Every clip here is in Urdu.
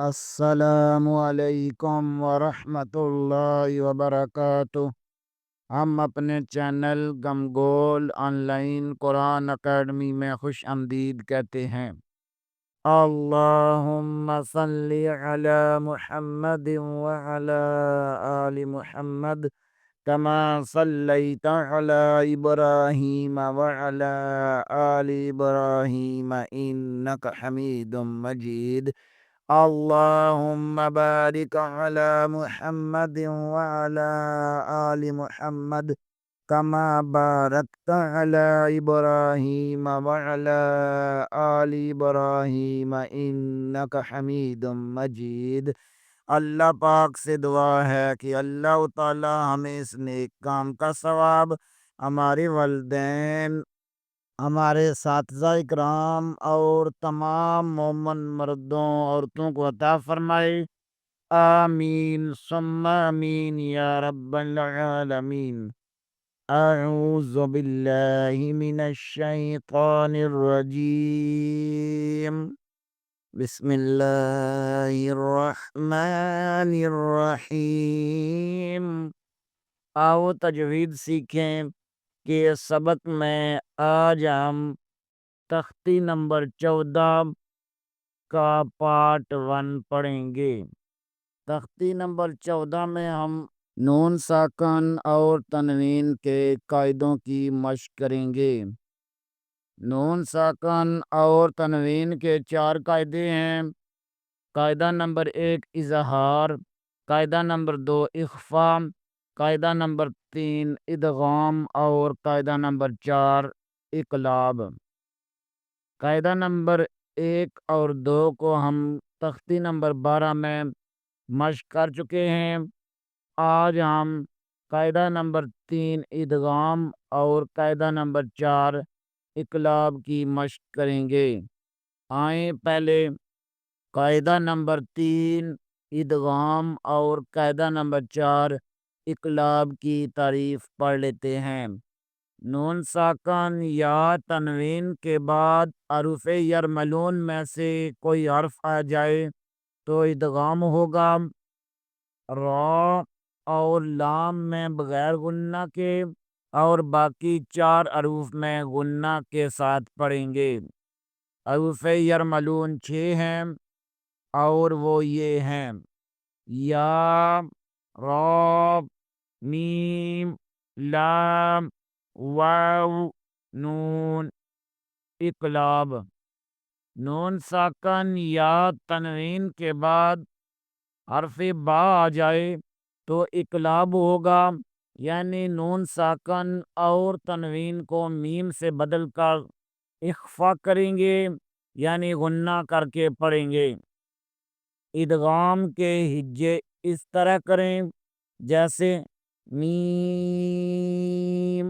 السلام علیکم ورحمۃ اللہ وبرکاتہ۔ ہم اپنے چینل گمگول آن لائن قرآن اکیڈمی میں خوش آمدید کہتے ہیں۔ اللہم صلی علی محمد وعلی آل محمد کما صلیت علی ابراہیم وعلی آل ابراہیم انک حمید مجید۔ اللہم بارک علی محمد وعلی آل محمد کما بارکت علی ابراہیم وعلی آل ابراہیم انک حمید مجید۔ اللہ پاک سے دعا ہے کہ اللہ تعالی ہمیں اس نیک کام کا ثواب ہمارے والدین، ہمارے اساتذہ اکرام اور تمام مومن مردوں عورتوں کو عطا فرمائے۔ آمین ثم آمین یا رب العالمین۔ اعوذ باللہ من الشیطان الرجیم، بسم اللہ الرحمن الرحیم۔ آؤ تجوید سیکھیں کہ اس سبق میں آج ہم تختی نمبر 14 کا پارٹ 1 پڑھیں گے۔ تختی نمبر 14 میں ہم نون ساکن اور تنوین کے قاعدوں کی مشق کریں گے۔ نون ساکن اور تنوین کے 4 قاعدے ہیں۔ قاعدہ نمبر 1 اظہار، قاعدہ نمبر 2 اخفا، قاعدہ نمبر 3 ادغام اور قاعدہ نمبر 4 اقلاب۔ قاعدہ نمبر 1 اور 2 کو ہم تختی نمبر 12 میں مشق کر چکے ہیں۔ آج ہم قاعدہ نمبر 3 ادغام اور قاعدہ نمبر 4 اقلاب کی مشق کریں گے۔ آئیں پہلے قاعدہ نمبر 3 ادغام اور قاعدہ نمبر 4 اقلاب کی تعریف پڑھ لیتے ہیں۔ نون ساکن یا تنوین کے بعد حروف یرملون میں سے کوئی حرف آ جائے تو ادغام ہوگا۔ را اور لام میں بغیر غنہ کے اور باقی 4 حروف میں غنہ کے ساتھ پڑھیں گے۔ حروف یرملون 6 ہیں اور وہ یہ ہیں: یا، را، میم، لام، واو، نون۔ اقلاب: نون ساکن یا تنوین کے بعد حرف با آ جائے تو اقلاب ہوگا، یعنی نون ساکن اور تنوین کو میم سے بدل کر اخفا کریں گے، یعنی غنہ کر کے پڑھیں گے۔ ادغام کے ہجے اس طرح کریں جیسے میم،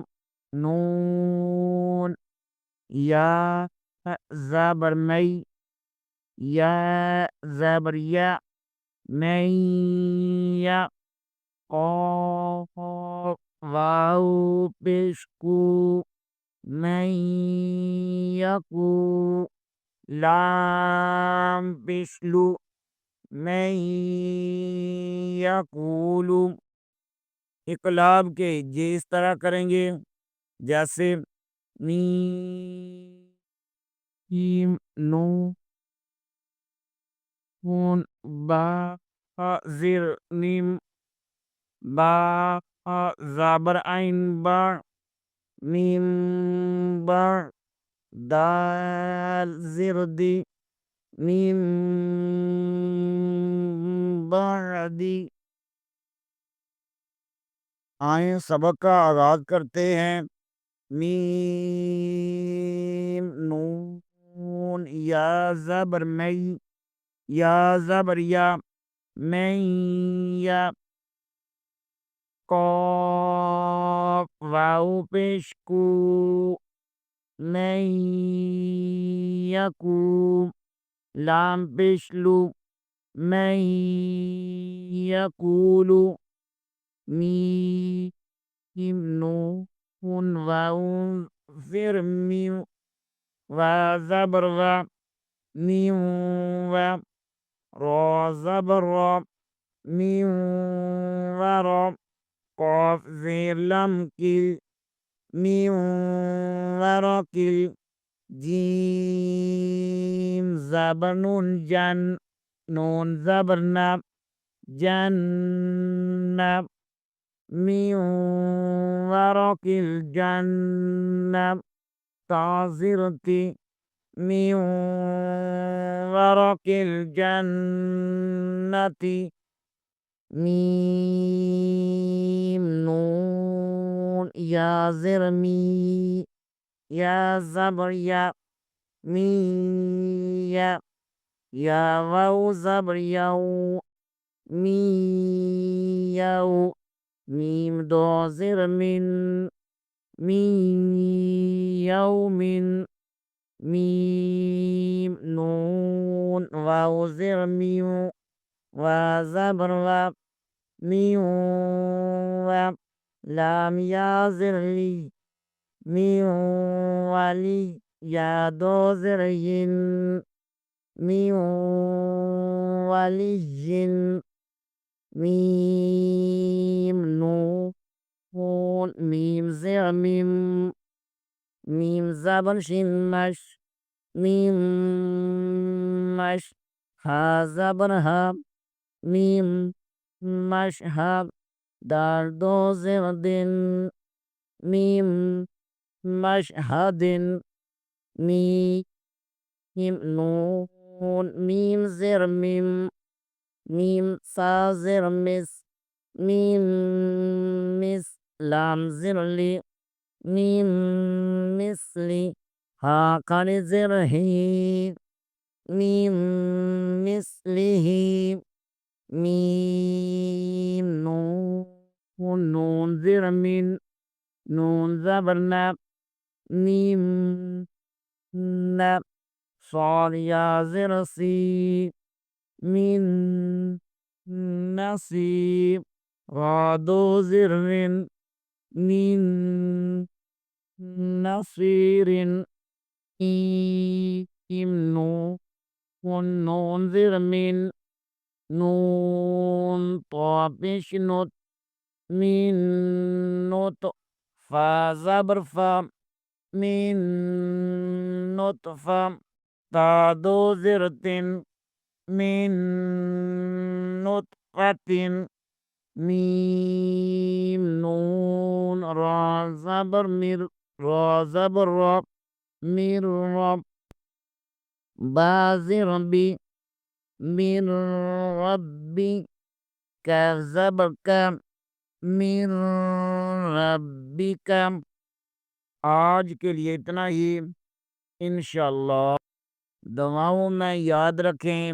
نون، یا زبر می، یا زبر یا، می، یا، قاف، واو پیش کو، می، یکو، لام پیش لو، میں یقولو۔ اقلاب کے ہجے اس طرح کریں گے جیسے میم، نون، با زیر نیم، با زابر عین با، میم با، دال زیر دی، میم بعدی۔ آئیں سبق کا آغاز کرتے ہیں۔ میم، نون، یا زبر می، یا زبر یا، میں، یا، قاف، واو پیش کو، میں، یکو، لام پیش لو، میں، یقولو، میم، نون، واو زیر میم، وا زبر وا، میم وا، را زبر را، میم ورا، قاف زیر لم کل، میم ورا کل، جیم زبر نون جن، نون زبر نب، جنب، میم ورا کل جنب، تعزیرتی، میم ورا کل جنتی، میم نون یا زر می، یا زبر یا، می یا واو زبر یو، می یو، میم دو زر من، می یومن، میم نون واو زر میو، و زبر و، میم و، لام یا زر لی، میم ولی، یا دو زر ین، میم ولی جن، میم نون، میم زر میم، میم زبر شین مش، میم مش، ها زبر ها، میم مشهب، دال دو زر دن، میم مشهدن، میم نون، میم زر میم، میم سا زر مس، میم مس، لام زر لی، میم مثلی، ها قال زر هی، میم مثله، میم نون، نون زر من، نون زبر نب، میم نب، صاد یا زر سی، من نصیب، را دو زر من، من نصير، ميم نون، نون زر من، نون طابش نط، من نط، فا زبر فا، من نطفة، تا دو زر تن، من نطفة، میم نون، را زبر مر، را زبر را، مر رب، با زر بی، مر ربی، کاف زبر کا، مر ربکم۔ آج کے لیے اتنا ہی، انشاءاللہ دعاؤں میں یاد رکھیں۔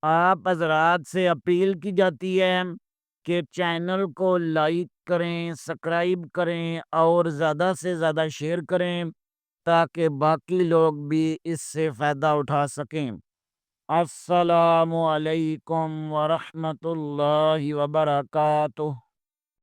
آپ حضرات سے اپیل کی جاتی ہے کہ چینل کو لائک کریں، سبسکرائب کریں اور زیادہ سے زیادہ شیئر کریں تاکہ باقی لوگ بھی اس سے فائدہ اٹھا سکیں۔ السلام علیکم ورحمۃ اللہ وبرکاتہ۔